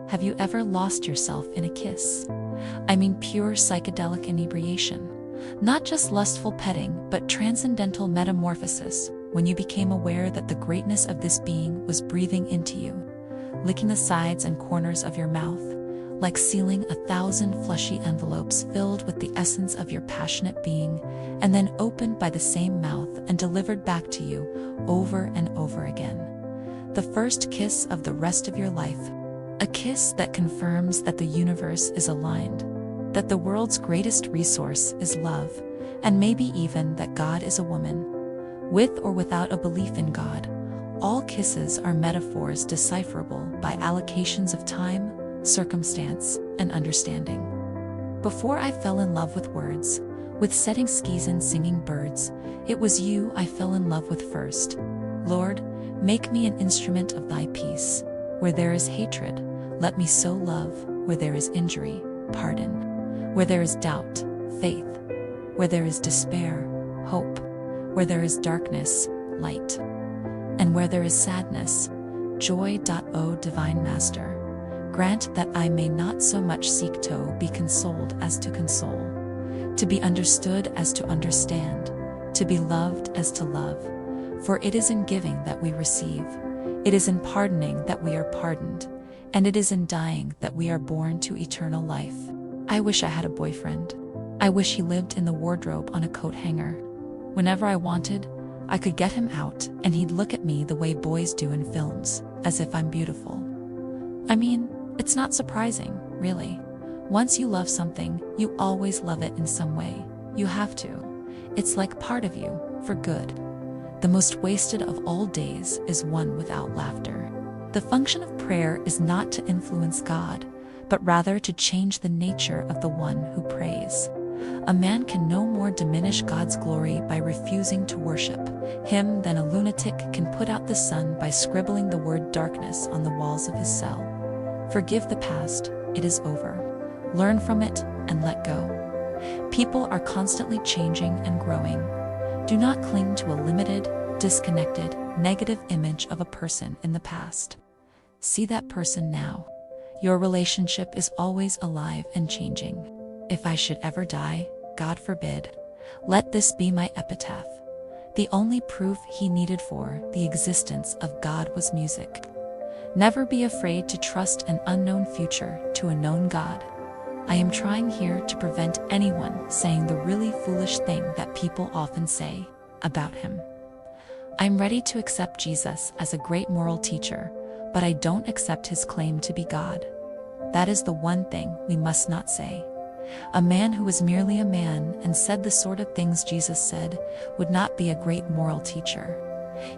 Have you ever lost yourself in a kiss? I mean pure psychedelic inebriation. Not just lustful petting, but transcendental metamorphosis, when you became aware that the greatness of this being was breathing into you, licking the sides and corners of your mouth, like sealing 1,000 fleshy envelopes filled with the essence of your passionate being, and then opened by the same mouth and delivered back to you over and over again. The first kiss of the rest of your life. A kiss that confirms that the universe is aligned, that the world's greatest resource is love, and maybe even that God is a woman. With or without a belief in God, all kisses are metaphors decipherable by allocations of time, circumstance, and understanding. Before I fell in love with words, with setting skis and singing birds, it was you I fell in love with first. Lord, make me an instrument of thy peace. Where there is hatred, let me sow love. Where there is injury, pardon. Where there is doubt, faith. Where there is despair, hope. Where there is darkness, light. And where there is sadness, joy. O Divine Master, grant that I may not so much seek to be consoled as to console, to be understood as to understand, to be loved as to love. For it is in giving that we receive, it is in pardoning that we are pardoned, and it is in dying that we are born to eternal life. I wish I had a boyfriend. I wish he lived in the wardrobe on a coat hanger. Whenever I wanted, I could get him out and he'd look at me the way boys do in films, as if I'm beautiful. I mean, it's not surprising, really. Once you love something, you always love it in some way. You have to. It's like part of you, for good. The most wasted of all days is one without laughter. The function of prayer is not to influence God, but rather to change the nature of the one who prays. A man can no more diminish God's glory by refusing to worship him than a lunatic can put out the sun by scribbling the word darkness on the walls of his cell. Forgive the past, it is over. Learn from it and let go. People are constantly changing and growing. Do not cling to a limited, disconnected, negative image of a person in the past. See that person now. Your relationship is always alive and changing. If I should ever die, God forbid, let this be my epitaph. The only proof he needed for the existence of God was music. Never be afraid to trust an unknown future to a known God. I am trying here to prevent anyone saying the really foolish thing that people often say about him. I'm ready to accept Jesus as a great moral teacher, but I don't accept his claim to be God. That is the one thing we must not say. A man who was merely a man and said the sort of things Jesus said would not be a great moral teacher.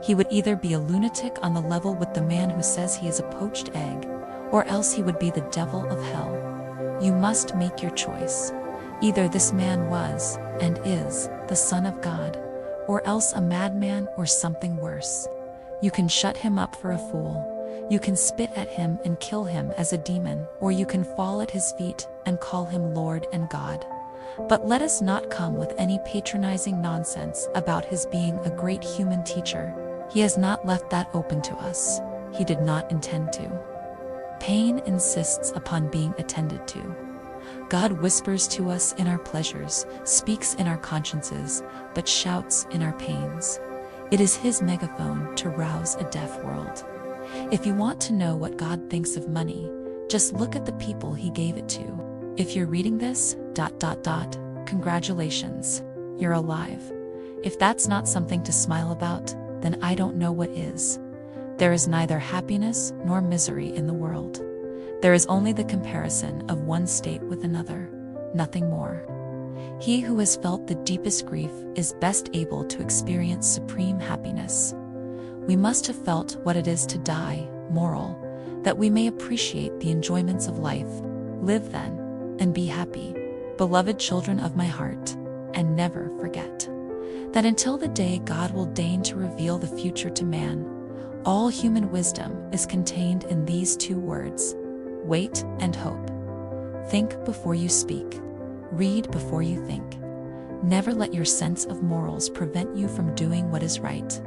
He would either be a lunatic on the level with the man who says he is a poached egg, or else he would be the devil of hell. You must make your choice. Either this man was, and is, the Son of God, or else a madman or something worse. You can shut him up for a fool. You can spit at him and kill him as a demon, or you can fall at his feet and call him Lord and God. But let us not come with any patronizing nonsense about his being a great human teacher. He has not left that open to us. He did not intend to. Pain insists upon being attended to. God whispers to us in our pleasures, speaks in our consciences, but shouts in our pains. It is his megaphone to rouse a deaf world. If you want to know what God thinks of money, just look at the people he gave it to. If you're reading this, congratulations, you're alive. If that's not something to smile about, then I don't know what is. There is neither happiness nor misery in the world. There is only the comparison of one state with another, nothing more. He who has felt the deepest grief is best able to experience supreme happiness. We must have felt what it is to die, moral, that we may appreciate the enjoyments of life. Live then, and be happy, beloved children of my heart, and never forget that until the day God will deign to reveal the future to man, all human wisdom is contained in these two words: wait and hope. Think before you speak. Read before you think. Never let your sense of morals prevent you from doing what is right.